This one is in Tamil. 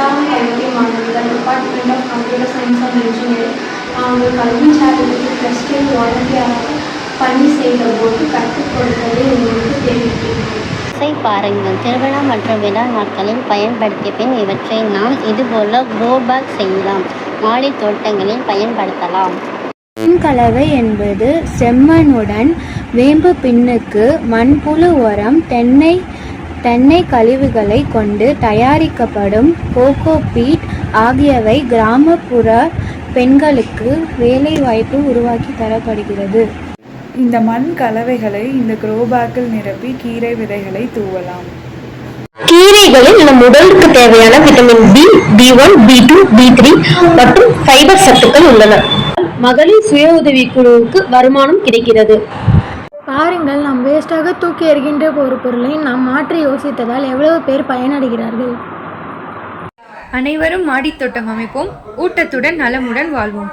SRM கல்லூரி மாணவிகள் department of computer science and engineering அவங்க கல்வி சார்பிற்கு ப்ளஸ் டூ வாலண்டியராக பணி செய்த போது கற்றுக் கொடுத்ததை உங்களுக்கு தெரிவிக்கிறேன். பாருங்கள், திருவிழா மற்றும் விழா நாட்களில் பயன்படுத்திய பின் இவற்றை நாம் இதுபோல க்ரோபேக் செய்யலாம். மாடி தோட்டங்களில் பயன்படுத்தலாம். கலவை என்பது செம்மண்ணுடன் வேம்பு பின்னுக்கு மண்புழு உரம், தென்னை கழிவுகளை கொண்டு தயாரிக்கப்படும் கோகோபீட் ஆகியவை கிராமப்புற பெண்களுக்கு வேலை வாய்ப்பு உருவாக்கி தரப்படுகிறது. இந்த மண் கலவைகளை இந்த க்ரோபேக்கில் நிரப்பி கீரை விதைகளை தூவலாம். கீரைகளில் நம் உடலுக்கு தேவையான vitamin B, B1, B2, B3 மற்றும் ஃபைபர் சத்துக்கள் உள்ளன. மகளிர் சுய உதவி குழுவுக்கு வருமானம் கிடைக்கிறது. பாருங்கள், நாம் வேஸ்டாக தூக்கி எறிகின்ற ஒரு பொருளை நாம் மாற்றி யோசித்ததால் எவ்வளவு பேர் பயனடைகிறார்கள். அனைவரும் மாடித்தோட்டம் அமைப்போம், ஊட்டத்துடன் நலமுடன் வாழ்வோம்.